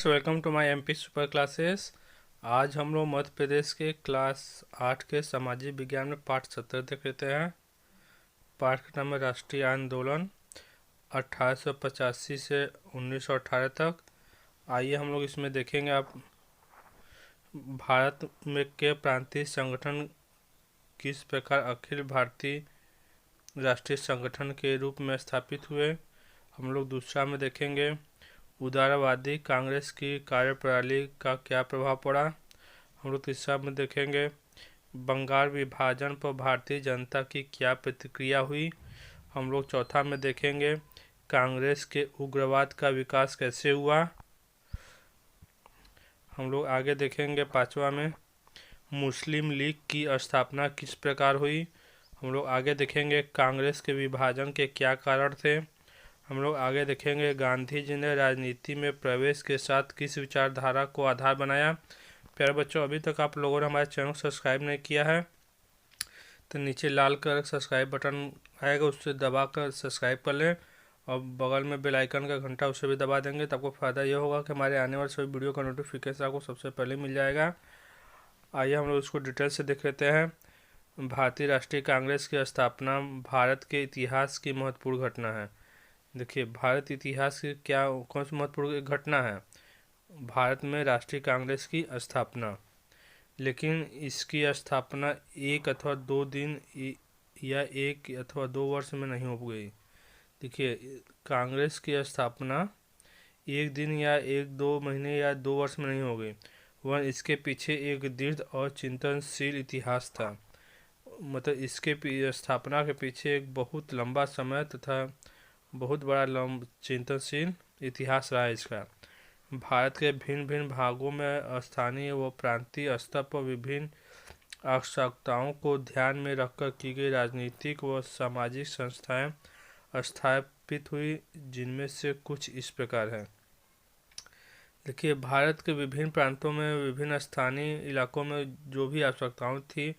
Students, welcome to my MP super classes. आज हम लोग मध्य प्रदेश के क्लास 8 के सामाजिक विज्ञान में पाठ 70 देख लेते हैं। पाठ का नाम है राष्ट्रीय आंदोलन 1885 से 1918 तक। आइए हम लोग इसमें देखेंगे आप भारत में के प्रांतीय संगठन किस प्रकार अखिल भारतीय राष्ट्रीय संगठन के रूप में स्थापित हुए। हम लोग दूसरा में देखेंगे उदारवादी कांग्रेस की कार्यप्रणाली का क्या प्रभाव पड़ा। हम लोग तीसरा में देखेंगे बंगाल विभाजन पर भारतीय जनता की क्या प्रतिक्रिया हुई। हम लोग चौथा में देखेंगे कांग्रेस के उग्रवाद का विकास कैसे हुआ। हम लोग आगे देखेंगे पांचवा में मुस्लिम लीग की स्थापना किस प्रकार हुई। हम लोग आगे देखेंगे कांग्रेस के विभाजन के क्या कारण थे। हम लोग आगे देखेंगे गांधी जी ने राजनीति में प्रवेश के साथ किस विचारधारा को आधार बनाया। प्यारे बच्चों, अभी तक आप लोगों ने हमारे चैनल को सब्सक्राइब नहीं किया है तो नीचे लाल कलर सब्सक्राइब बटन आएगा, उससे दबा कर सब्सक्राइब कर लें और बगल में बेल आइकन का घंटा उसे भी दबा देंगे तो आपको फ़ायदा ये होगा कि हमारे आने वाले सभी वीडियो का नोटिफिकेशन आपको सबसे पहले मिल जाएगा। आइए हम लोग इसको डिटेल से देख लेते हैं। भारतीय राष्ट्रीय कांग्रेस की स्थापना भारत के इतिहास की महत्वपूर्ण घटना है। देखिए, भारत इतिहास की क्या कौन सी महत्वपूर्ण घटना है? भारत में राष्ट्रीय कांग्रेस की स्थापना। लेकिन इसकी स्थापना एक अथवा दो दिन या एक अथवा 2 वर्ष में नहीं हो गई। देखिए, कांग्रेस की स्थापना एक दिन या 1-2 महीने या 2 वर्ष में नहीं हो गई, वह इसके पीछे एक दृढ़ और चिंतनशील इतिहास था। मतलब इसके स्थापना के पीछे एक बहुत लंबा समय तथा बहुत बड़ा चिंतनशील इतिहास रहा है इसका। भारत के भिन्न भिन्न भागों में स्थानीय व प्रांतीय स्तर पर विभिन्न आवश्यकताओं को ध्यान में रखकर की गई राजनीतिक व सामाजिक संस्थाएं स्थापित हुई, जिनमें से कुछ इस प्रकार हैं। देखिए, भारत के विभिन्न प्रांतों में विभिन्न स्थानीय इलाकों में जो भी आवश्यकताएं थी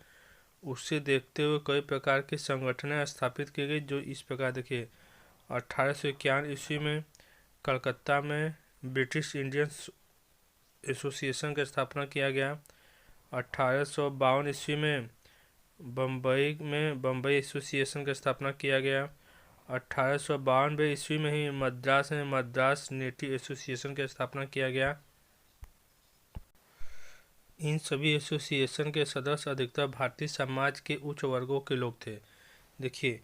उससे देखते हुए कई प्रकार की संगठनें स्थापित की गई, जो इस प्रकार। देखिए, 1851 ईस्वी में कलकत्ता में ब्रिटिश इंडियन एसोसिएशन की स्थापना किया गया। 1852 ईस्वी में बम्बई एसोसिएशन की स्थापना किया गया। 1892 ईस्वी में ही मद्रास नेटिव एसोसिएशन की स्थापना किया गया। इन सभी एसोसिएशन के सदस्य अधिकतर भारतीय समाज के उच्च वर्गों के लोग थे। देखिए,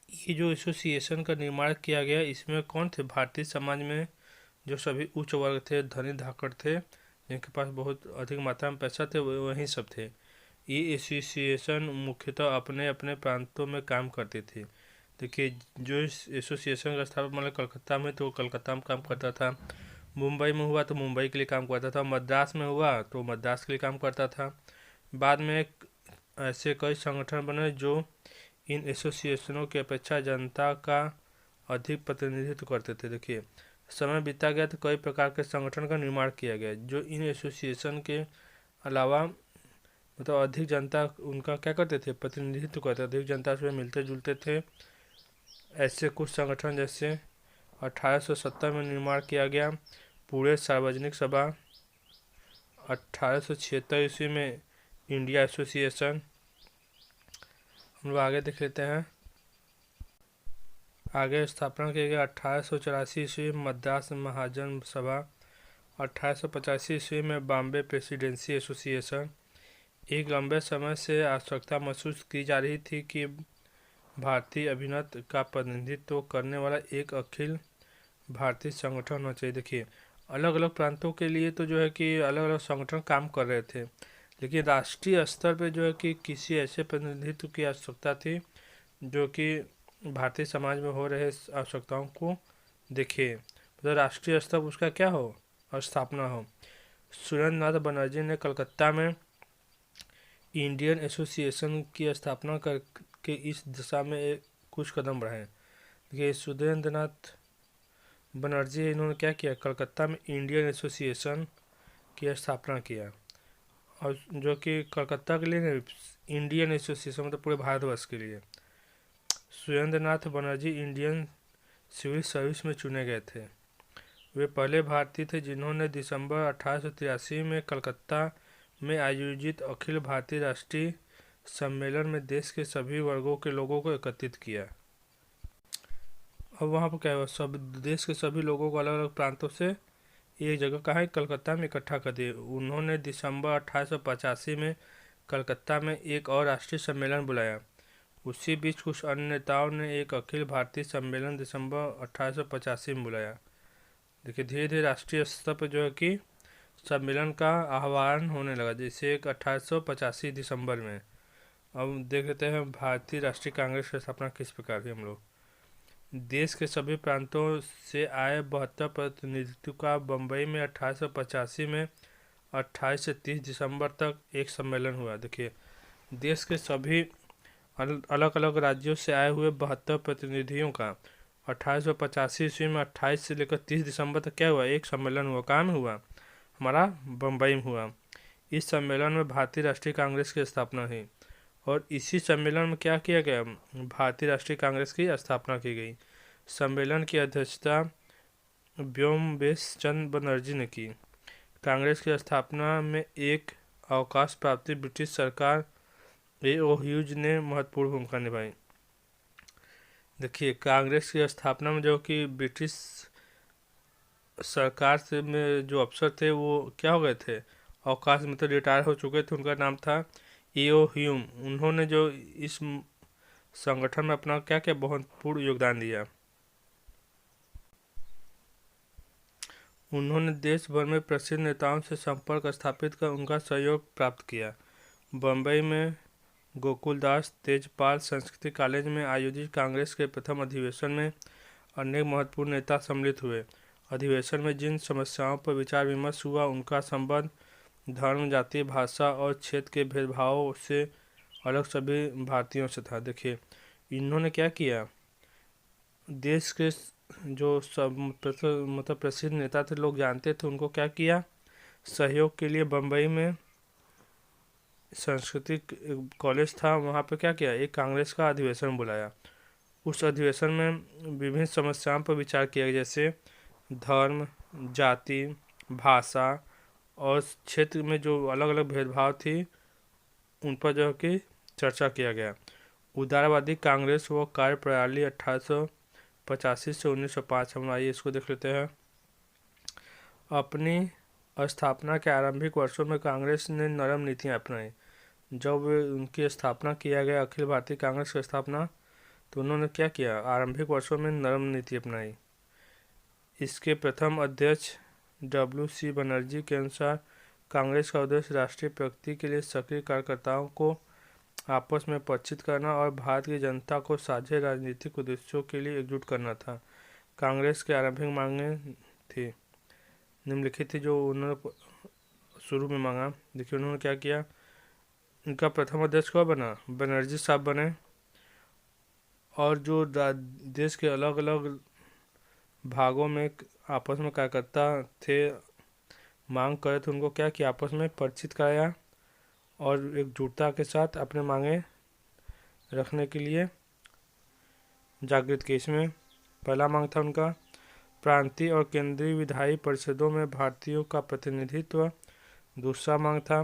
ये जो एसोसिएशन का निर्माण किया गया, इसमें कौन थे? भारतीय समाज में जो सभी उच्च वर्ग थे, धनी धाकड़ थे, जिनके पास बहुत अधिक मात्रा में पैसा थे, वही सब थे। ये एसोसिएशन मुख्यतः अपने अपने प्रांतों में काम करते थे। देखिए, जो इस एसोसिएशन का स्थापना मतलब कलकत्ता में तो कलकत्ता में काम करता था, मुंबई में हुआ तो मुंबई के लिए काम करता था, मद्रास में हुआ तो मद्रास के लिए काम करता था। बाद में ऐसे कई संगठन बने जो इन एसोसिएशनों की अपेक्षा जनता का अधिक प्रतिनिधित्व करते थे। देखिए, समय बीता गया तो कई प्रकार के संगठन का निर्माण किया गया, जो इन एसोसिएशन के अलावा मतलब अधिक जनता उनका क्या करते थे? प्रतिनिधित्व करते, अधिक जनता से मिलते जुलते थे। ऐसे कुछ संगठन जैसे 1870 में निर्माण किया गया पूरे सार्वजनिक सभा, 1876 ईस्वी में इंडिया एसोसिएशन। हम लोग आगे देख लेते हैं। आगे स्थापना किया गया 1884 ईस्वी में मद्रास महाजन सभा, 1885 ईस्वी में बॉम्बे प्रेसिडेंसी एसोसिएशन। एक लंबे समय से आवश्यकता महसूस की जा रही थी कि भारतीय अभिनत का प्रतिनिधित्व करने वाला एक अखिल भारतीय संगठन होना चाहिए। देखिए, अलग अलग प्रांतों के लिए तो जो है कि अलग अलग संगठन काम कर रहे थे, लेकिन राष्ट्रीय स्तर पे जो है कि किसी ऐसे प्रतिनिधित्व की आवश्यकता थी जो कि भारतीय समाज में हो रहे आवश्यकताओं को देखे, मतलब राष्ट्रीय स्तर उसका क्या हो, स्थापना हो। सुरेंद्रनाथ बनर्जी ने कलकत्ता में इंडियन एसोसिएशन की स्थापना करके इस दिशा में कुछ कदम बढ़ाए। देखिए, सुरेंद्रनाथ बनर्जी इन्होंने क्या किया? कलकत्ता में इंडियन एसोसिएशन की स्थापना किया, और जो कि कलकत्ता के लिए इंडियन एसोसिएशन मतलब पूरे भारतवर्ष के लिए। Surendranath Banerjee Indian civil service में चुने गए थे। वे पहले भारतीय थे जिन्होंने दिसंबर 1883 में कलकत्ता में आयोजित अखिल भारतीय राष्ट्रीय सम्मेलन में देश के सभी वर्गों के लोगों को एकत्रित किया। अब वहाँ पर क्या हुआ, सब देश के सभी लोगों को अलग अलग प्रांतों से एक जगह कहाँ कलकत्ता में इकट्ठा कर दिए। उन्होंने दिसंबर 1885 में कलकत्ता में एक और राष्ट्रीय सम्मेलन बुलाया। उसी बीच कुछ अन्य नेताओं ने एक अखिल भारतीय सम्मेलन दिसंबर 1885 में बुलाया। देखिए धीरे धीरे राष्ट्रीय स्तर पर जो है कि सम्मेलन का आह्वान होने लगा, जैसे एक 1885 दिसंबर में। अब देख लेते हैं भारतीय राष्ट्रीय कांग्रेस की स्थापना किस प्रकार हुई। हम लोग देश के सभी प्रांतों से आए 72 प्रतिनिधित्व का बम्बई में 1885 में 28 से 30 दिसंबर तक एक सम्मेलन हुआ। देखिए देश के सभी अलग अलग राज्यों से आए हुए 72 प्रतिनिधियों का 1885 ईस्वी में 28 से लेकर 30 दिसंबर तक क्या हुआ, एक सम्मेलन हुआ। कहाँ में हुआ, हमारा बम्बई में हुआ। इस सम्मेलन में भारतीय राष्ट्रीय कांग्रेस की स्थापना हुई और इसी सम्मेलन में क्या किया गया, भारतीय राष्ट्रीय कांग्रेस की स्थापना की गई। सम्मेलन की अध्यक्षता व्योमकेश चंद्र बनर्जी ने की। कांग्रेस की स्थापना में एक अवकाश प्राप्त ब्रिटिश सरकार ए.ओ. ह्यूज ने महत्वपूर्ण भूमिका निभाई। देखिए कांग्रेस की स्थापना में जो कि ब्रिटिश सरकार से में जो अफसर थे वो क्या हो गए थे, अवकाश मतलब रिटायर हो चुके थे। उनका नाम था ए.ओ. ह्यूम। उन्होंने जो इस संगठन में अपना क्या क्या महत्वपूर्ण योगदान दिया। उन्होंने देश भर में प्रसिद्ध नेताओं से संपर्क स्थापित कर उनका सहयोग प्राप्त किया। बम्बई में गोकुलदास तेजपाल संस्कृत कॉलेज में आयोजित कांग्रेस के प्रथम अधिवेशन में अनेक महत्वपूर्ण नेता सम्मिलित हुए। अधिवेशन में जिन समस्याओं पर विचार विमर्श हुआ उनका संबंध धर्म, जाति, भाषा और क्षेत्र के भेदभावों से अलग सभी भारतीयों से था। देखिए इन्होंने क्या किया, देश के जो सब मतलब प्रसिद्ध नेता थे, लोग जानते थे, उनको क्या किया, सहयोग के लिए बम्बई में सांस्कृतिक कॉलेज था, वहाँ पे क्या किया, एक कांग्रेस का अधिवेशन बुलाया। उस अधिवेशन में विभिन्न समस्याओं पर विचार किया गया, जैसे धर्म, जाति, भाषा और क्षेत्र में जो अलग अलग भेदभाव थी उन पर जो कि चर्चा किया गया। उदारवादी कांग्रेस व कार्यप्रणाली 1885 से 1905। हम आइए इसको देख लेते हैं। अपनी स्थापना के आरंभिक वर्षों में कांग्रेस ने नरम नीतियां अपनाई। जब उनकी स्थापना किया गया अखिल भारतीय कांग्रेस की स्थापना, तो उन्होंने क्या किया, आरंभिक वर्षों में नरम नीति अपनाई। इसके प्रथम अध्यक्ष W.C. बनर्जी के अनुसार कांग्रेस का उद्देश्य राष्ट्रीय प्रगति के लिए सक्रिय कार्यकर्ताओं को आपस में परिचित करना और भारत की जनता को साझे राजनीतिक उद्देश्यों के लिए एकजुट करना था। कांग्रेस की आरंभिक मांगें थी निम्नलिखित थी जो उन्होंने शुरू में मांगा। देखिए उन्होंने क्या किया, उनका प्रथम अध्यक्ष कौन बना, बनर्जी साहब बने। और जो देश के अलग अलग भागों में आपस में कार्यकर्ता थे, मांग करे थे, उनको क्या किया, आपस में परिचित कराया और एकजुटता के साथ अपने मांगे रखने के लिए जागृत किया। इसमें पहला मांग था उनका प्रांतीय और केंद्रीय विधायी परिषदों में भारतीयों का प्रतिनिधित्व। दूसरा मांग था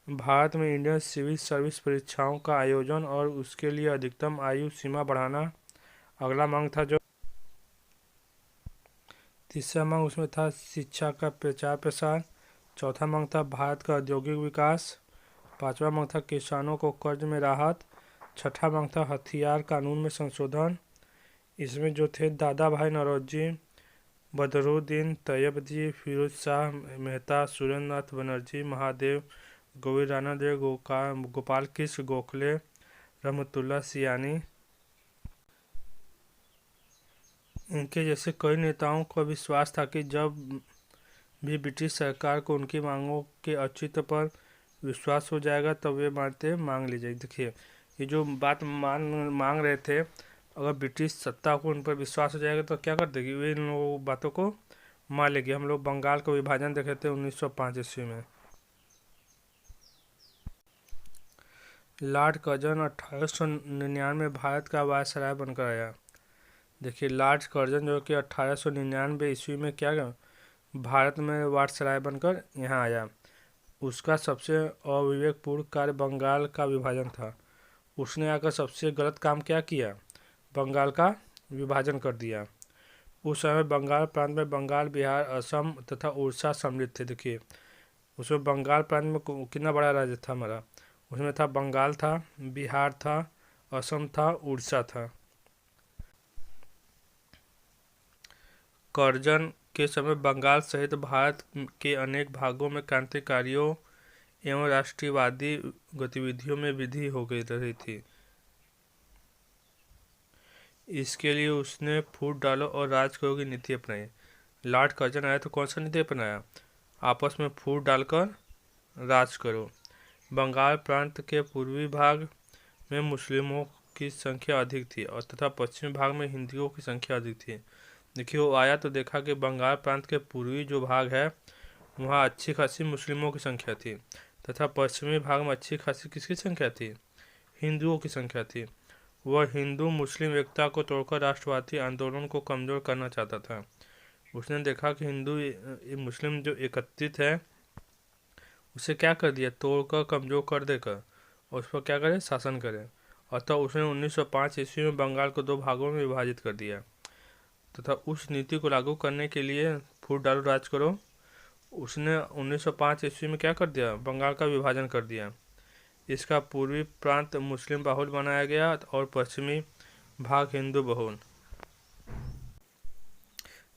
भारत में इंडियन सिविल सर्विस परीक्षाओं का आयोजन और उसके लिए अधिकतम आयु सीमा बढ़ाना। अगला मांग था जो तीसरा मांग उसमें था शिक्षा का प्रचार प्रसार। चौथा मांग था भारत का औद्योगिक विकास। पांचवा मांग था किसानों को कर्ज में राहत। छठा मांग था हथियार कानून में संशोधन। इसमें जो थे दादा भाई नौरोजी, बदरुद्दीन तैयबजी, फिरोज शाह मेहता, सुरेंद्र नाथ बनर्जी, महादेव गोविंद राणा देव, गोपाल कृष्ण गोखले, रहमतुल्लाह सियानी, इनके जैसे कई नेताओं को विश्वास था कि जब भी ब्रिटिश सरकार को उनकी मांगों के औचित्य पर विश्वास हो जाएगा तब वे मांग ली जाएगी। देखिए ये जो बात मांग रहे थे, अगर ब्रिटिश सत्ता को उन पर विश्वास हो जाएगा तो क्या कर देगी, वे इन लोगों बातों को मान लेगी। हम लोग बंगाल का विभाजन देखे थे 1905 ईस्वी में। लॉर्ड कर्जन 1899 में भारत का वायसराय बनकर आया। देखिए लॉर्ड कर्जन जो कि 1899 ईस्वी में क्या भारत में वायसराय बनकर यहाँ आया। उसका सबसे अविवेकपूर्ण कार्य बंगाल का विभाजन था। उसने आकर सबसे गलत काम क्या किया, बंगाल का विभाजन कर दिया। उस समय बंगाल प्रांत में बंगाल, बिहार, असम तथा उड़ीसा सम्मिलित थे। देखिए उसमें बंगाल प्रांत में कितना बड़ा राज्य था हमारा, उसमें था बंगाल था, बिहार था, असम था, उड़ीसा था। कर्जन के समय बंगाल सहित भारत के अनेक भागों में क्रांतिकारियों एवं राष्ट्रवादी गतिविधियों में वृद्धि हो गई रही थी। इसके लिए उसने फूट डालो और राज करो की नीति अपनाई। लॉर्ड कर्जन आया तो कौन सा नीति अपनाया, आपस में फूट डालकर राज करो। बंगाल प्रांत के पूर्वी भाग में मुस्लिमों की संख्या अधिक थी और तथा पश्चिमी भाग में हिंदुओं की संख्या अधिक थी। देखिए वो आया तो देखा कि बंगाल प्रांत के पूर्वी जो भाग है वहाँ अच्छी खासी मुस्लिमों की संख्या थी तथा पश्चिमी भाग में अच्छी खासी किसकी संख्या थी, हिंदुओं की संख्या थी। वह हिंदू मुस्लिम एकता को तोड़कर राष्ट्रवादी आंदोलन को कमजोर करना चाहता था। उसने देखा कि हिंदू मुस्लिम जो एकत्रित है उसे क्या कर दिया, तोड़कर कमजोर कर देकर और उस पर क्या करे, शासन करे। अतः उसने 1905 ईस्वी में बंगाल को 2 भागों में विभाजित कर दिया तथा उस नीति को लागू करने के लिए फूट डालो राज करो उसने 1905 ईस्वी में क्या कर दिया, बंगाल का विभाजन कर दिया। इसका पूर्वी प्रांत मुस्लिम बहुल बनाया गया और पश्चिमी भाग हिंदू बहुल।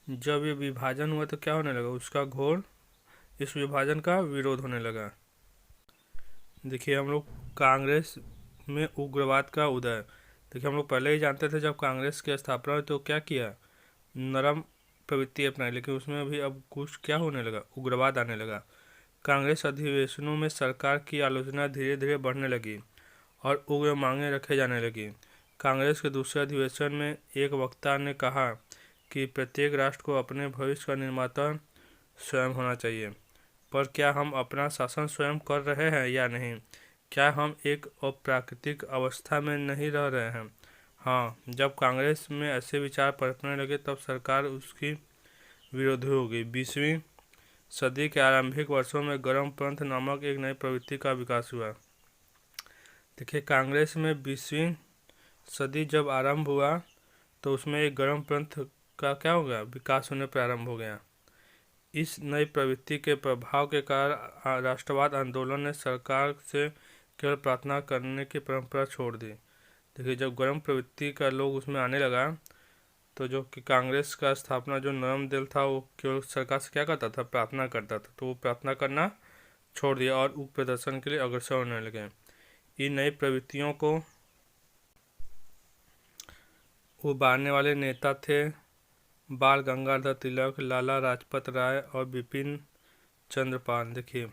जब ये विभाजन हुआ तो क्या होने लगा, उसका घोर इस विभाजन का विरोध होने लगा। देखिए हम लोग कांग्रेस में उग्रवाद का उदय। देखिए हम लोग पहले ही जानते थे जब कांग्रेस की स्थापना हुई तो क्या किया, नरम प्रवृत्ति अपनाई, लेकिन उसमें अभी अब कुछ क्या होने लगा, उग्रवाद आने लगा। कांग्रेस अधिवेशनों में सरकार की आलोचना धीरे धीरे बढ़ने लगी और उग्र मांगें रखे जाने लगी। कांग्रेस के दूसरे अधिवेशन में एक वक्ता ने कहा कि प्रत्येक राष्ट्र को अपने भविष्य का निर्माता स्वयं होना चाहिए। पर क्या हम अपना शासन स्वयं कर रहे हैं या नहीं, क्या हम एक अप्राकृतिक अवस्था में नहीं रह रहे हैं। हाँ, जब कांग्रेस में ऐसे विचार पनपने लगे तब सरकार उसकी विरोधी हो गई। 20वीं सदी के आरंभिक वर्षों में गर्म पंथ नामक एक नई प्रवृत्ति का विकास हुआ। देखिए कांग्रेस में 20वीं सदी जब आरंभ हुआ तो उसमें एक गर्म पंथ का क्या हो गया, विकास होने प्रारंभ हो गया। इस नई प्रवृत्ति के प्रभाव के कारण राष्ट्रवाद आंदोलन ने सरकार से केवल प्रार्थना करने की परंपरा छोड़ दी। देखिए जब गर्म प्रवृत्ति का लोग उसमें आने लगा तो जो कि कांग्रेस का स्थापना जो नरम दिल था वो केवल सरकार से क्या करता था, प्रार्थना करता था, तो वो प्रार्थना करना छोड़ दिया और उप प्रदर्शन के लिए अग्रसर होने लगे। इन नई प्रवृत्तियों को उबारने वाले नेता थे बाल गंगाधर तिलक, लाला लाजपत राय और बिपिन चंद्र पाल। देखिए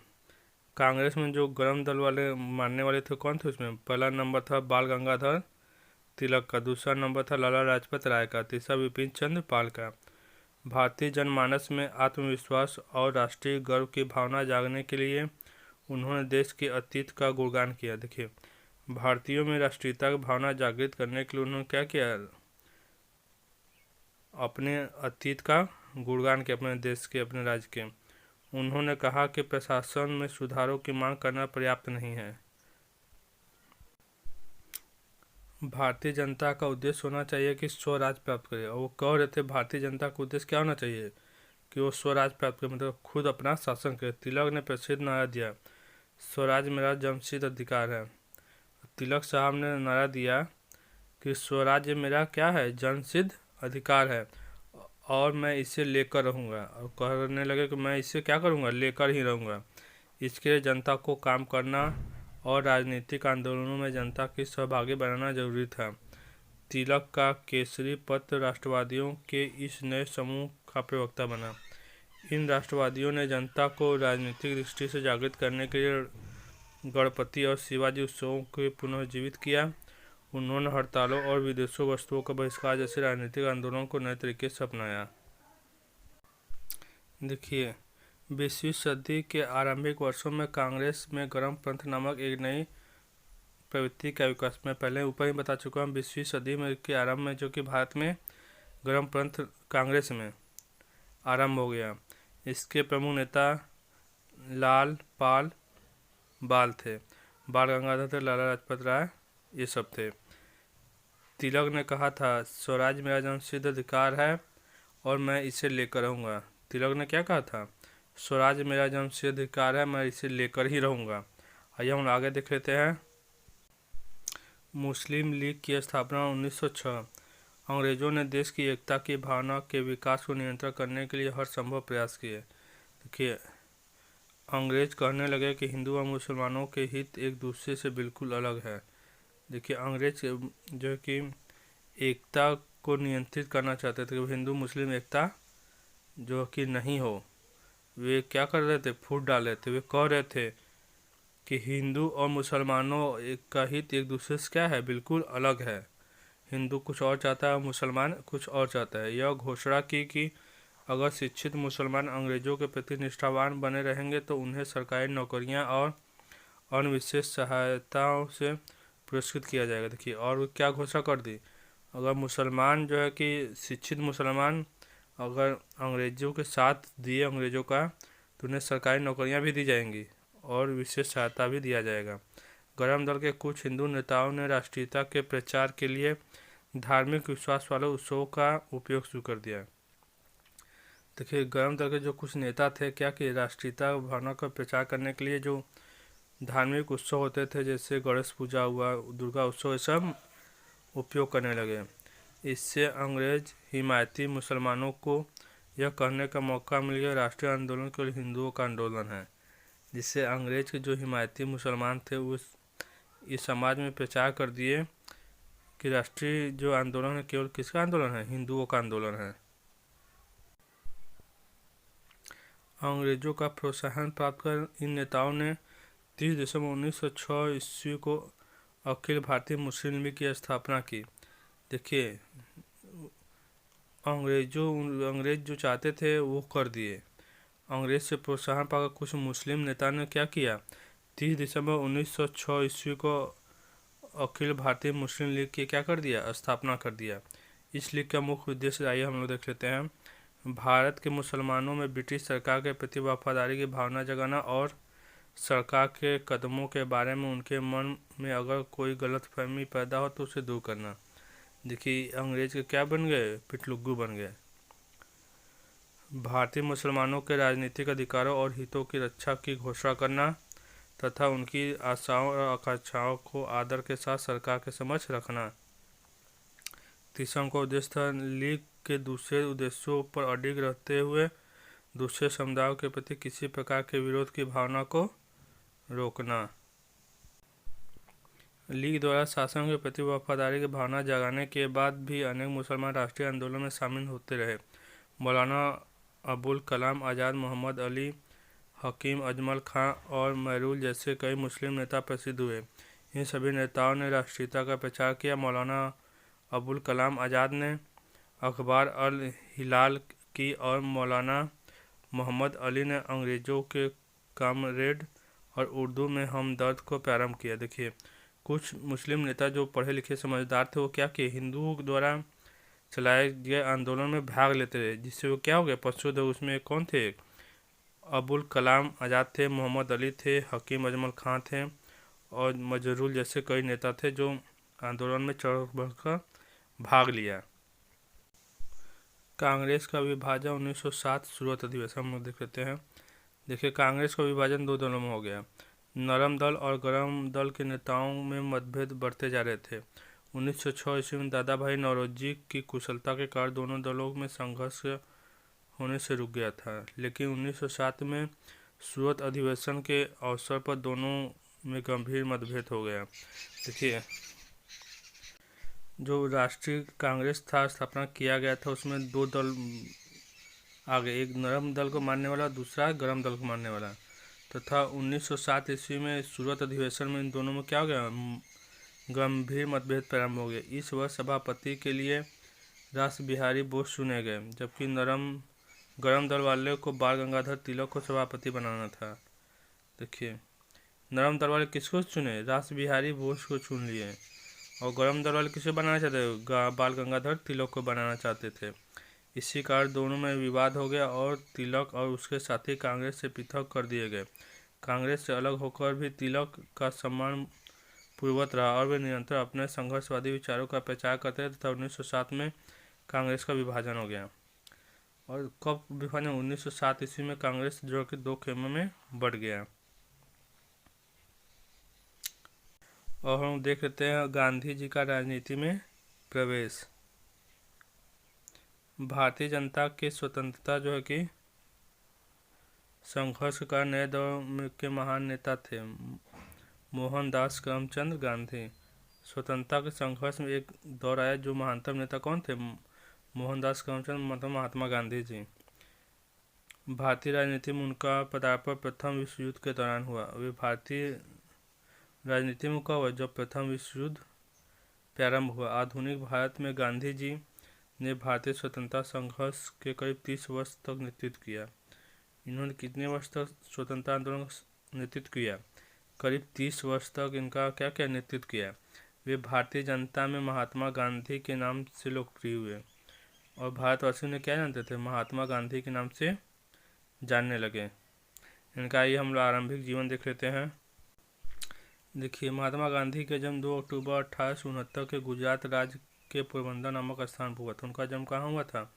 कांग्रेस में जो गर्म दल वाले मानने वाले थे कौन थे, उसमें पहला नंबर था बाल गंगाधर तिलक का, दूसरा नंबर था लाला लाजपत राय का, तीसरा बिपिन चंद्र पाल का। भारतीय जनमानस में आत्मविश्वास और राष्ट्रीय गर्व की भावना जागने के लिए उन्होंने देश के अतीत का गुणगान किया। देखिए भारतीयों में राष्ट्रीयता की भावना जागृत करने के लिए उन्होंने क्या किया, अपने अतीत का गुणगान किया, अपने देश के, अपने राज्य के। उन्होंने कहा कि प्रशासन में सुधारों की मांग करना पर्याप्त नहीं है। भारतीय जनता का उद्देश्य होना चाहिए कि स्वराज प्राप्त करे, और वो कह रहे थे भारतीय जनता का उद्देश्य क्या होना चाहिए कि वो स्वराज प्राप्त करे, मतलब खुद अपना शासन करे। तिलक ने प्रसिद्ध नारा दिया, स्वराज मेरा जन्मसिद्ध अधिकार है। तिलक साहब ने नारा दिया कि स्वराज्य मेरा क्या है, जन्मसिद्ध अधिकार है और मैं इसे लेकर रहूँगा, और कहने लगे कि मैं इसे क्या करूँगा, लेकर ही रहूँगा। इसके लिए जनता को काम करना और राजनीतिक आंदोलनों में जनता की सहभागी बनाना जरूरी था। तिलक का केसरी पत्र राष्ट्रवादियों के इस नए समूह का प्रवक्ता बना। इन राष्ट्रवादियों ने जनता को राजनीतिक दृष्टि से जागृत करने के लिए गणपति और शिवाजी उत्सवों को पुनर्जीवित किया। उन्होंने हड़तालों और विदेशों वस्तुओं का बहिष्कार जैसे राजनीतिक आंदोलनों को नए तरीके से अपनाया। देखिए 20वीं सदी के आरंभिक वर्षों में कांग्रेस में गर्म पंथ नामक एक नई प्रवृत्ति का विकास, मैं पहले ऊपर ही बता चुका हूँ। 20वीं सदी में के आरंभ में जो कि भारत में गर्म पंथ कांग्रेस में आरंभ हो गया। इसके प्रमुख नेता लाल पाल बाल थे, बाल गंगाधर थे, लाला लाजपत राय, ये सब थे। तिलक ने कहा था स्वराज मेरा जन्मसिद्ध अधिकार है और मैं इसे लेकर रहूँगा। तिलक ने क्या कहा था? स्वराज मेरा जन्मसिद्ध अधिकार है, मैं इसे लेकर ही रहूँगा। आइए हम आगे देख लेते हैं। मुस्लिम लीग की स्थापना 1906। अंग्रेजों ने देश की एकता की भावना के विकास को नियंत्रण करने के लिए हर संभव प्रयास किए। देखिए, अंग्रेज कहने लगे कि हिंदू और मुसलमानों के हित एक दूसरे से बिल्कुल अलग है। देखिए, अंग्रेज जो है कि एकता को नियंत्रित करना चाहते थे कि हिंदू मुस्लिम एकता जो कि नहीं हो। वे क्या कर रहे थे? फूट डाल रहे थे। वे कह रहे थे कि हिंदू और मुसलमानों का हित एक दूसरे से क्या है? बिल्कुल अलग है। हिंदू कुछ और चाहता है और मुसलमान कुछ और चाहता है। यह घोषणा की कि अगर शिक्षित मुसलमान अंग्रेजों के प्रति निष्ठावान बने रहेंगे तो उन्हें सरकारी नौकरियां और अन्य विशेष सहायताओं से पुरस्कृत किया जाएगा। देखिए, और वो क्या घोषणा कर दी? अगर मुसलमान जो है कि शिक्षित मुसलमान अगर अंग्रेजों के साथ दिए अंग्रेजों का, तो उन्हें सरकारी नौकरियां भी दी जाएंगी और विशेष सहायता भी दिया जाएगा। गरम दल के कुछ हिंदू नेताओं ने राष्ट्रीयता के प्रचार के लिए धार्मिक विश्वास वाले उत्सवों का उपयोग शुरू कर दिया। देखिए, गरम दल के जो कुछ नेता थे क्या कि राष्ट्रीयता भावना का प्रचार करने के लिए जो धार्मिक उत्सव होते थे, जैसे गणेश पूजा हुआ, दुर्गा उत्सव, ये सब उपयोग करने लगे। इससे अंग्रेज हिमायती मुसलमानों को यह कहने का मौका मिल गया राष्ट्रीय आंदोलन केवल हिंदुओं का आंदोलन है। जिससे अंग्रेज के जो हिमायती मुसलमान थे उस इस समाज में प्रचार कर दिए कि राष्ट्रीय जो आंदोलन है केवल किसका आंदोलन है? हिंदुओं का आंदोलन है। अंग्रेजों का प्रोत्साहन प्राप्त कर इन नेताओं ने 30 दिसंबर 1906 ईस्वी को अखिल भारतीय मुस्लिम लीग की स्थापना की। देखिए, अंग्रेज जो चाहते थे वो कर दिए। अंग्रेज से प्रोत्साहन पाकर कुछ मुस्लिम नेता ने क्या किया? 30 दिसंबर 1906 ईस्वी को अखिल भारतीय मुस्लिम लीग की क्या कर दिया? स्थापना कर दिया। इस लीग का मुख्य उद्देश्य आइए हम लोग देख लेते हैं। भारत के मुसलमानों में ब्रिटिश सरकार के प्रति वफादारी की भावना जगाना और सरकार के कदमों के बारे में उनके मन में अगर कोई गलतफहमी पैदा हो तो उसे दूर करना। देखिए, अंग्रेज के क्या बन गए? पिटलुग्गू बन गए। भारतीय मुसलमानों के राजनीतिक अधिकारों और हितों की रक्षा की घोषणा करना तथा उनकी आशाओं और आकांक्षाओं को आदर के साथ सरकार के समक्ष रखना। तीसरा का उद्देश्य था लीग के दूसरे उद्देश्यों पर अडिग रहते हुए दूसरे समुदायों के प्रति किसी प्रकार के विरोध की भावना को रोकना। लीग द्वारा शासन के प्रति वफादारी की भावना जगाने के बाद भी अनेक मुसलमान राष्ट्रीय आंदोलन में शामिल होते रहे। मौलाना अबुल कलाम आज़ाद, मोहम्मद अली, हकीम अजमल खां और महरूल जैसे कई मुस्लिम नेता प्रसिद्ध हुए। इन सभी नेताओं ने राष्ट्रीयता का प्रचार किया। मौलाना अबुल कलाम आज़ाद ने अखबार अल हिलाल की और मौलाना मोहम्मद अली ने अंग्रेज़ों के कामरेड और उर्दू में हमदर्द को प्रारंभ किया। देखिए, कुछ मुस्लिम नेता जो पढ़े लिखे समझदार थे वो क्या किए? हिंदुओं द्वारा चलाए गए आंदोलन में भाग लेते रहे, जिससे वो क्या हो गया? प्रस्तुत है। उसमें कौन थे? अबुल कलाम आज़ाद थे, मोहम्मद अली थे, हकीम अजमल खां थे और मजरूल जैसे कई नेता थे जो आंदोलन में चढ़ बढ़कर भाग लिया। कांग्रेस का विभाजन 1907 शुरुआत अधिवेशन हम लोग देख लेते हैं। देखिए, कांग्रेस का विभाजन दो दलों में हो गया। नरम दल और गरम दल के नेताओं में मतभेद बढ़ते जा रहे थे। 1906 ईस्वी में दादा भाई नौरोजी की कुशलता के कारण दोनों दलों में संघर्ष होने से रुक गया था, लेकिन 1907 में सूरत अधिवेशन के अवसर पर दोनों में गंभीर मतभेद हो गया। देखिए, जो राष्ट्रीय कांग्रेस था स्थापना किया गया था उसमें दो दल आ गए, एक नरम दल को मानने वाला, दूसरा गरम दल को मानने वाला। तथा 1907 ईस्वी में सूरत अधिवेशन में इन दोनों में क्या हो गया? गंभीर मतभेद प्रारंभ हो गए। इस वर्ष सभापति के लिए रास बिहारी बोस चुने गए, जबकि गरम दल वाले को बाल गंगाधर तिलक को सभापति बनाना था। देखिए, नरम दल वाले किसको चुने? रास बिहारी बोस को चुन लिए और गवर्नर दलवाल किसे बनाना चाहते थे? बाल गंगाधर तिलक को बनाना चाहते थे। इसी कारण दोनों में विवाद हो गया और तिलक और उसके साथी कांग्रेस से पृथक कर दिए गए। कांग्रेस से अलग होकर भी तिलक का सम्मान पूर्वत रहा और वे निरंतर अपने संघर्षवादी विचारों का प्रचार करते रहे तथा 1907 में कांग्रेस का विभाजन हो गया। और कब विभाजन? 1907 ईस्वी में कांग्रेस जो कि दो खेमों में बढ़ गया। और हम देख लेते हैं गांधी जी का राजनीति में प्रवेश। भारतीय जनता की स्वतंत्रता जो है कि संघर्ष का नए दौर के महान नेता थे मोहनदास करमचंद गांधी। स्वतंत्रता के संघर्ष में एक दौर आया जो महानतम नेता कौन थे? मोहनदास करमचंद मतलब महात्मा गांधी जी। भारतीय राजनीति में उनका पदार्पण प्रथम विश्व युद्ध के दौरान हुआ। वे भारतीय राजनीति में कब हुआ? जब प्रथम विश्व युद्ध प्रारंभ हुआ। आधुनिक भारत में गांधी जी ने भारतीय स्वतंत्रता संघर्ष के करीब 30 वर्ष तक नेतृत्व किया। इन्होंने कितने वर्ष तक स्वतंत्रता आंदोलन का नेतृत्व किया? करीब 30 वर्ष तक इनका क्या क्या नेतृत्व किया। वे भारतीय जनता में महात्मा गांधी के नाम से लोकप्रिय हुए और भारतवासियों ने क्या जानते थे? महात्मा गांधी के नाम से जानने लगे। इनका ये हम लोग आरंभिक जीवन देख लेते हैं। देखिए, महात्मा गांधी का जन्म 2 अक्टूबर 1869 के गुजरात राज्य के पोरबंदर नामक स्थान पर हुआ था। उनका जन्म कहाँ हुआ था?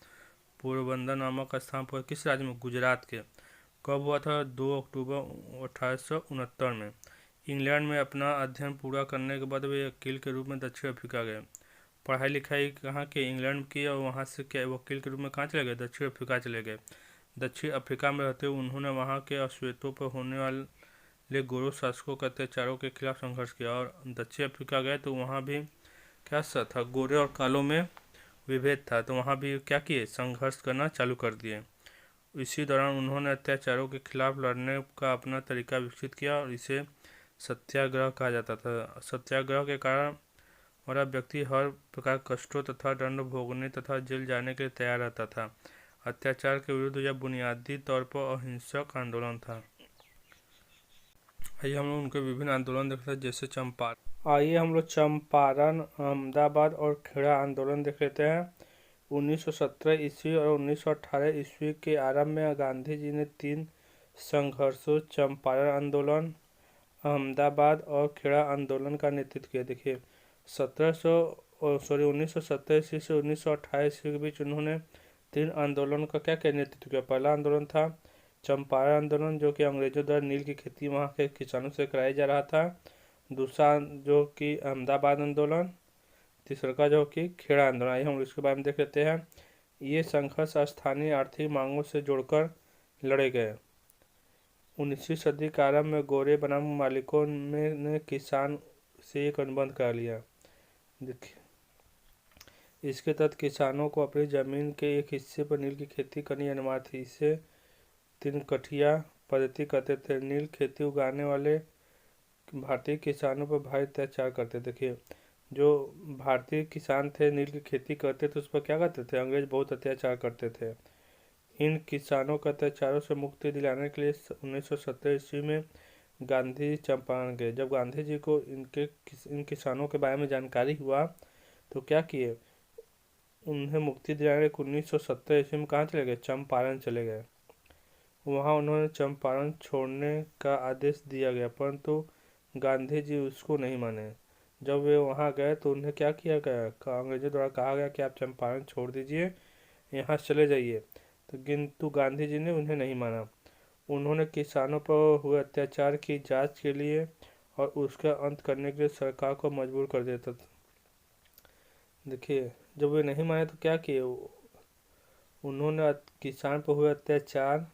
पोरबंदर नामक स्थान पर। किस राज्य में? गुजरात के। कब हुआ था? 2 अक्टूबर 1869 में। इंग्लैंड में अपना अध्ययन पूरा करने के बाद वे वकील के रूप में दक्षिण अफ्रीका गए। पढ़ाई लिखाई कहाँ की? इंग्लैंड की। और वहाँ से क्या वकील के रूप में कहाँ चले गए? दक्षिण अफ्रीका चले गए। दक्षिण अफ्रीका में रहते हुए उन्होंने वहाँ के अश्वेतों पर होने वाले गोरों शासकों के अत्याचारों के खिलाफ संघर्ष किया। और दक्षिण अफ्रीका गए तो वहाँ भी क्या था? गोरे और कालों में विभेद था, तो वहाँ भी क्या किए? संघर्ष करना चालू कर दिए। इसी दौरान उन्होंने अत्याचारों के खिलाफ लड़ने का अपना तरीका विकसित किया और इसे सत्याग्रह कहा जाता था। सत्याग्रह के कारण और व्यक्ति हर प्रकार कष्टों तथा दंड भोगने तथा जेल जाने के लिए तैयार रहता था। अत्याचार के विरुद्ध यह बुनियादी तौर पर अहिंसक आंदोलन था। आइए हम लोग उनके विभिन्न आंदोलन देखते हैं, जैसे चंपारण। आइए हम लोग चंपारण, अहमदाबाद और खेड़ा आंदोलन देख लेते हैं। 1917 ईस्वी और 1918 ईस्वी के आरंभ में गांधी जी ने 3 संघर्षों चंपारण आंदोलन, अहमदाबाद और खेड़ा आंदोलन का नेतृत्व किया। देखिए 1917 ईस्वी से 1918 ईस्वी के बीच उन्होंने 3 आंदोलन का क्या क्या नेतृत्व किया। पहला आंदोलन था चंपारण आंदोलन, जो कि अंग्रेजों द्वारा नील की खेती वहाँ के किसानों से कराया जा रहा था। दूसरा जो कि अहमदाबाद आंदोलन। तीसरा का जो कि खेड़ा आंदोलन। आइए हम इसके बारे में देख लेते हैं। ये संघर्ष स्थानीय आर्थिक मांगों से जोड़कर लड़े गए। 19वीं सदी के आरंभ में गोरे बनाम मालिकों ने किसान से एक अनुबंध कर लिया। देखिए, इसके तहत किसानों को अपनी जमीन के एक हिस्से पर नील की खेती करनी अनिवार्य थी। इसे 3 कठिया पद्धति कहते थे। नील खेती उगाने वाले भारतीय किसानों पर भारी अत्याचार करते। देखिए, जो भारतीय किसान थे नील की खेती करते थे उस पर क्या करते थे? अंग्रेज बहुत अत्याचार करते थे। इन किसानों के अत्याचारों से मुक्ति दिलाने के लिए 1917 ईस्वी में गांधी चंपारण गए। जब गांधी जी को इन किसानों के बारे में जानकारी हुआ तो क्या किए? उन्हें मुक्ति दिलाने के 1917 ईस्वी में कहाँ चले गए? चंपारण चले गए। वहाँ उन्होंने चंपारण छोड़ने का आदेश दिया गया, परंतु गांधी जी उसको नहीं माने। जब वे वहाँ गए तो उन्हें क्या किया गया? अंग्रेजों द्वारा कहा गया कि आप चंपारण छोड़ दीजिए, यहाँ चले जाइए। तो किंतु गांधी जी ने उन्हें नहीं माना। उन्होंने किसानों पर हुए अत्याचार की जांच के लिए और उसका अंत करने के लिए सरकार को मजबूर कर देता था। देखिए, जब वे नहीं माने तो क्या किए? उन्होंने किसान पर हुए अत्याचार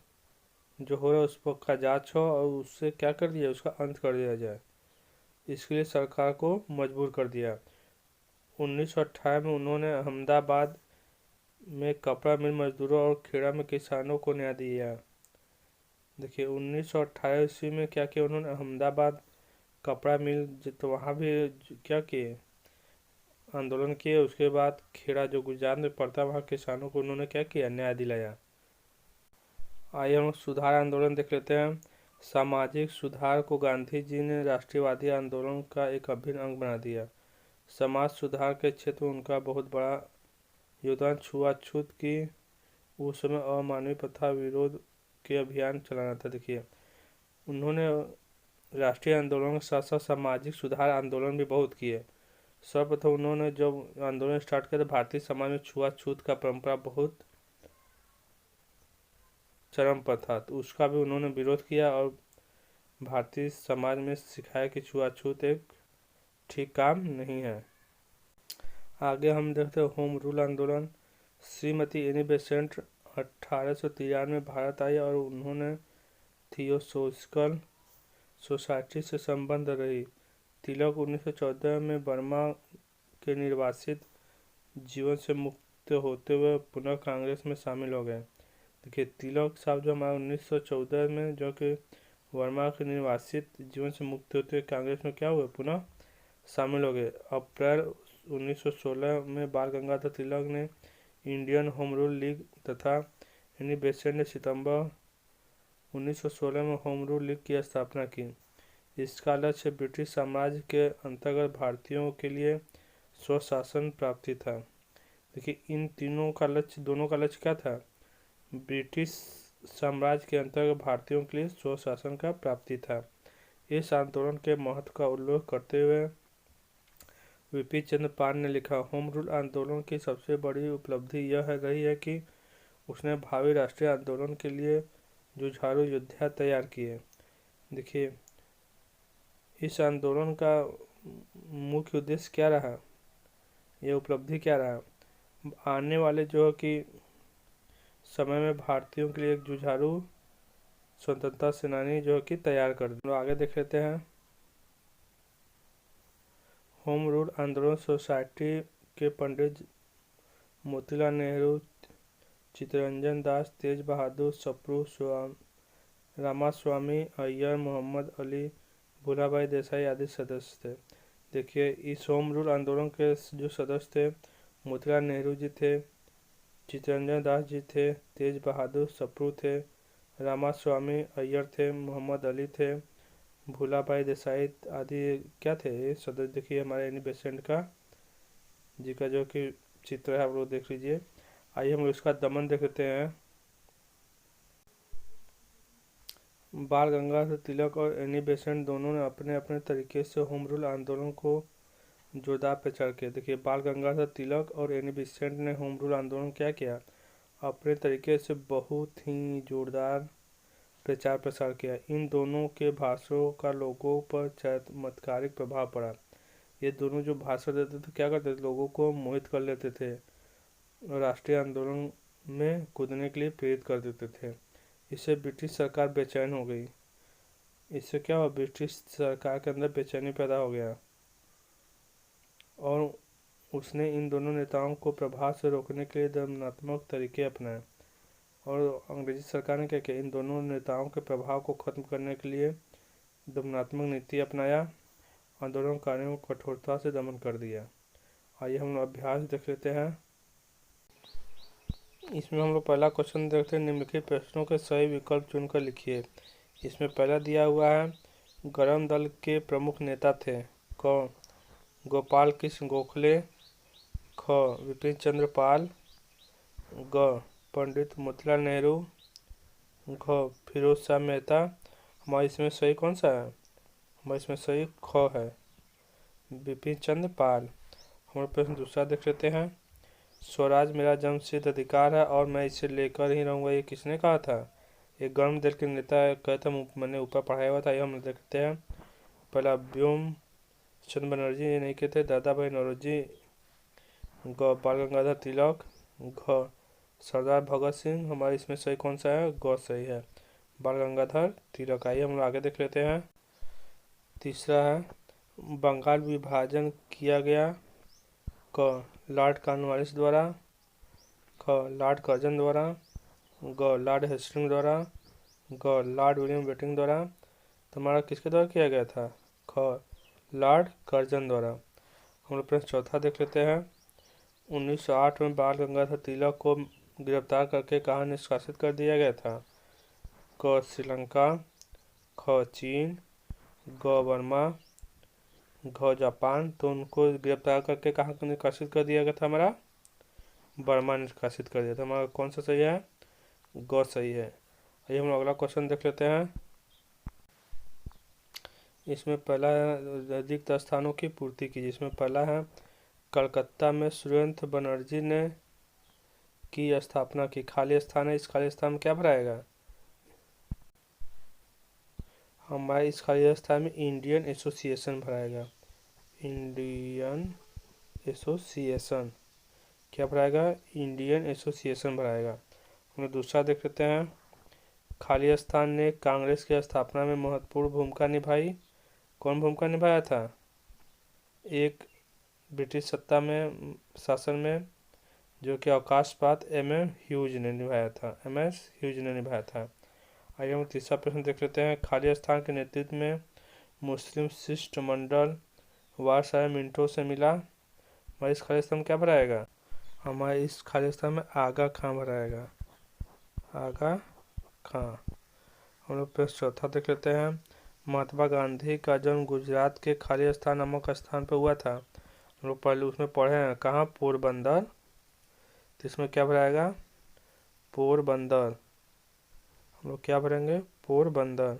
जो हो रहा है उस पर का जाँच हो और उससे क्या कर दिया? उसका अंत कर दिया जाए। इसके लिए सरकार को मजबूर कर दिया। 1918 में उन्होंने अहमदाबाद में कपड़ा मिल मजदूरों और खेड़ा में किसानों को न्याय दिया। देखिए 1918 ईस्वी में क्या किया उन्होंने? अहमदाबाद कपड़ा मिल तो वहाँ भी क्या किए? आंदोलन किए। उसके बाद खेड़ा जो गुजरात में पड़ता है वहाँ किसानों को उन्होंने क्या किया? न्याय दिलाया। आइए हम सुधार आंदोलन देख लेते हैं। सामाजिक सुधार को गांधी जी ने राष्ट्रवादी आंदोलन का एक अभिन्न अंग बना दिया। समाज सुधार के क्षेत्र में उनका बहुत बड़ा योगदान। छुआछूत की उस समय अमानवीय प्रथा विरोध के अभियान चलाना था। देखिए, उन्होंने राष्ट्रीय आंदोलन के साथ साथ सामाजिक सुधार आंदोलन भी बहुत किए। सर्वप्रथम उन्होंने जब आंदोलन स्टार्ट किया तो भारतीय समाज में छुआछूत का परंपरा बहुत चरम पर था, तो उसका भी उन्होंने विरोध किया और भारतीय समाज में सिखाया कि छुआछूत एक ठीक काम नहीं है। आगे हम देखते हैं होम रूल आंदोलन। श्रीमती एनी बेसेंट 1893 में भारत आई और उन्होंने थियोसॉफिकल सोसाइटी से संबंध रही। तिलक 1914 में बर्मा के निर्वासित जीवन से मुक्त होते हुए पुनः कांग्रेस में शामिल हो गए। देखिए, तिलक साहब जो हमारे 1914 में जो कि वर्मा के निर्वासित जीवन से मुक्त होते हुए कांग्रेस में क्या हुए, पुनः शामिल हो गए। अप्रैल 1916 में बाल गंगाधर तिलक ने इंडियन होम रूल लीग तथा एनी बेसेंट ने सितंबर 1916 में होम रूल लीग की स्थापना की। इसका लक्ष्य ब्रिटिश साम्राज्य के अंतर्गत भारतीयों के लिए स्वशासन प्राप्ति था। देखिए, इन तीनों का लक्ष्य, दोनों का लक्ष्य क्या था? ब्रिटिश साम्राज्य के अंतर्गत भारतीयों के लिए स्वशासन का प्राप्ति था। इस आंदोलन के महत्व का उल्लेख करते हुए विपिन चंद्र पाल ने लिखा, होम रूल आंदोलन की सबसे बड़ी उपलब्धि यह रही है कि उसने भावी राष्ट्रीय आंदोलन के लिए जुझारू योद्धा तैयार किए। देखिए, इस आंदोलन का मुख्य उद्देश्य क्या रहा, यह उपलब्धि क्या रहा? आने वाले जो कि समय में भारतीयों के लिए एक जुझारू स्वतंत्रता सेनानी जो कि तैयार कर दे। आगे देख लेते हैं। होम रूल आंदोलन सोसाइटी के पंडित मोतीलाल नेहरू, चित्तरंजन दास, तेज बहादुर सप्रू, रामास्वामी अय्यर, मोहम्मद अली, भूलाभाई देसाई आदि सदस्य थे। देखिए, इस होम रूल आंदोलन के जो सदस्य थे, मोतीलाल नेहरू जी थे, चित्तरंजन दास जी थे, तेज बहादुर सप्रू थे, रामास्वामी अय्यर थे, मोहम्मद अली थे, भूलाभाई देसाई आदि क्या थे ये सदस्य। देखिए, हमारे एनी बेसेंट का जी का जो कि चित्र है आप लोग देख लीजिए। आइए हम इसका दमन देख लेते हैं। बाल गंगाधर तिलक और एनी बेसेंट दोनों ने अपने अपने तरीके से होम रूल आंदोलन को जोरदार प्रचार किया। देखिए, बाल गंगाधर तिलक और एनी बेसेंट ने होम रूल आंदोलन क्या किया, अपने तरीके से बहुत ही जोरदार प्रचार प्रसार किया। इन दोनों के भाषणों का लोगों पर चमत्कारिक प्रभाव पड़ा। ये दोनों जो भाषण देते थे क्या करते थे, लोगों को मोहित कर लेते थे और राष्ट्रीय आंदोलन में कूदने के लिए प्रेरित कर देते थे। इससे ब्रिटिश सरकार बेचैन हो गई। इससे क्या हुआ, ब्रिटिश सरकार के अंदर बेचैनी पैदा हो गया और उसने इन दोनों नेताओं को प्रभाव से रोकने के लिए दमनात्मक तरीके अपनाए। और अंग्रेजी सरकार ने क्या किया, इन दोनों नेताओं के प्रभाव को खत्म करने के लिए दमनात्मक नीति अपनाया, आंदोलनकारियों को कठोरता से दमन कर दिया। आइए हम लोग अभ्यास देख लेते हैं। इसमें हम लोग पहला क्वेश्चन देखते हैं, निम्नलिखित प्रश्नों के सही विकल्प चुनकर लिखिए। इसमें पहला दिया हुआ है, गरम दल के प्रमुख नेता थे। क गोपाल कृष्ण गोखले, ख विपिन चंद्र पाल, ग पंडित मोतीलाल नेहरू, घ फिरोज शाह मेहता। हमारे इसमें सही कौन सा है, हमारे इसमें सही ख है, विपिन चंद्र पाल। हमारे प्रश्न दूसरा देख लेते हैं, स्वराज मेरा जन्मसिद्ध अधिकार है और मैं इसे लेकर ही रहूँगा, ये किसने कहा था? एक गर्म दल के नेता कहता, मैंने ऊपर पढ़ाया हुआ था, ये हम देखते हैं। पहला व्योम चंद्र बनर्जी, ये नहीं कहते, दादा भाई नौरोजी, ग बाल गंगाधर तिलक, घ सरदार भगत सिंह। हमारे इसमें सही कौन सा है, ग सही है, बाल गंगाधर तिलक। आइए हम लोग आगे देख लेते हैं। तीसरा है, बंगाल विभाजन किया गया, क लॉर्ड कॉर्नवालिस द्वारा, ख लॉर्ड कर्जन द्वारा, ग लॉर्ड हेस्टिंग्स द्वारा, ग लॉर्ड विलियम बेंटिंक द्वारा। तो हमारा किसके द्वारा किया गया था, ख लॉर्ड कर्जन द्वारा। हम लोग प्रश्न चौथा देख लेते हैं। 1908 में बाल गंगाधर तिलक को गिरफ्तार करके कहाँ निष्कासित कर दिया गया था? क श्रीलंका, ख चीन, ग बर्मा, घ जापान, तो उनको गिरफ्तार करके कहाँ निष्कासित कर दिया गया था हमारा, बर्मा निष्कासित कर दिया था हमारा। कौन सा सही है, ग सही है। आइए हम लोग अगला क्वेश्चन देख लेते हैं। इसमें पहला है रिक्त स्थानों की पूर्ति की, जिसमें पहला है कलकत्ता में सुरेंद्र बनर्जी ने की स्थापना की। खाली स्थान है, इस खाली स्थान में क्या भराएगा, हमारे इस खाली स्थान में इंडियन एसोसिएशन भराएगा। इंडियन एसोसिएशन क्या भराएगा, इंडियन एसोसिएशन भराएगा। हम दूसरा देख लेते हैं। खाली स्थान ने कांग्रेस की स्थापना में महत्वपूर्ण भूमिका निभाई। कौन भूमिका निभाया था, एक ब्रिटिश सत्ता में शासन में जो कि अवकाशपात एम ह्यूज ने निभाया था, MS ह्यूज ने निभाया था। आइए हम तीसरा प्रश्न देख लेते हैं। खाली स्थान के नेतृत्व में मुस्लिम शिष्टमंडल वारसाई मिंटो से मिला। हमारे इस खाली स्थान में क्या भराएगा, हमारे इस खाली स्थान में आगा खां भराएगा, आगा खां। हम लोग प्रश्न चौथा देख लेते हैं। महात्मा गांधी का जन्म गुजरात के खाली स्थान नामक स्थान पर हुआ था। हम लोग पहले उसमें पढ़े हैं, कहाँ, पोरबंदर। तो इसमें क्या भराएगा, पोरबंदर। हम लोग क्या भरेंगे, पोरबंदर।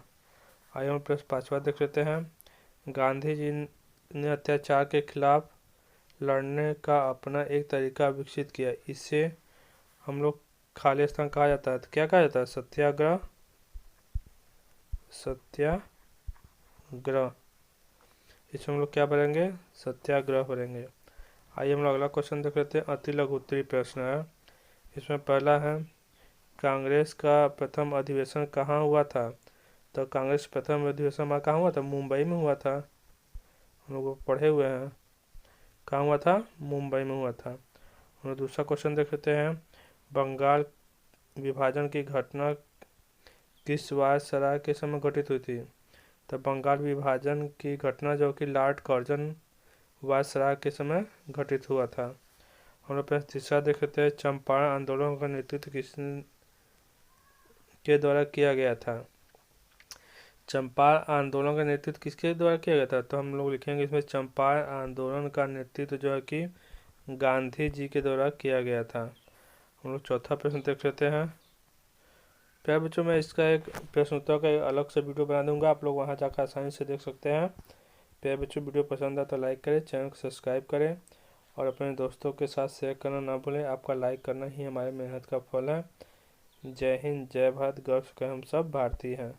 आइए हम प्रश्न पांचवा देख लेते हैं। गांधी जी ने अत्याचार के खिलाफ लड़ने का अपना एक तरीका विकसित किया, इसे हम लोग खाली स्थान कहा जाता है। तो क्या कहा जाता है, सत्याग्रह, सत्याग्रह। इसमें हम लोग क्या भरेंगे, सत्याग्रह भरेंगे। आइए हम लोग अगला क्वेश्चन देख लेते हैं। अति लघु उत्तरीय प्रश्न है। इसमें पहला है कांग्रेस का प्रथम अधिवेशन कहाँ हुआ था। तो कांग्रेस प्रथम अधिवेशन हमारा कहाँ हुआ था, मुंबई में हुआ था। हम लोग पढ़े हुए हैं, कहाँ हुआ था, मुंबई में हुआ था। हम लोग दूसरा क्वेश्चन देख लेते हैं। बंगाल विभाजन की घटना किस वायसराय के समय घटित हुई थी। तो बंगाल विभाजन की घटना जो कि लॉर्ड कर्जन वायसराय के समय घटित हुआ था। हम लोग तीसरा देख लेते हैं। चंपारण आंदोलन का नेतृत्व किस के द्वारा किया गया था। चंपारण आंदोलन का नेतृत्व किसके द्वारा किया गया था। तो हम लोग लिखेंगे इसमें चंपारण आंदोलन का नेतृत्व जो है कि गांधी जी के द्वारा किया गया था। हम लोग चौथा प्रश्न देख लेते हैं। प्यारे बच्चों, मैं इसका एक प्रश्नोत्तर का एक अलग से वीडियो बना दूंगा, आप लोग वहां जाकर आसानी से देख सकते हैं। प्यारे बच्चों, वीडियो पसंद आए तो लाइक करें, चैनल को सब्सक्राइब करें और अपने दोस्तों के साथ शेयर करना ना भूलें। आपका लाइक करना ही हमारी मेहनत का फल है। जय हिंद, जय भारत, गर्व से हम सब भारतीय हैं।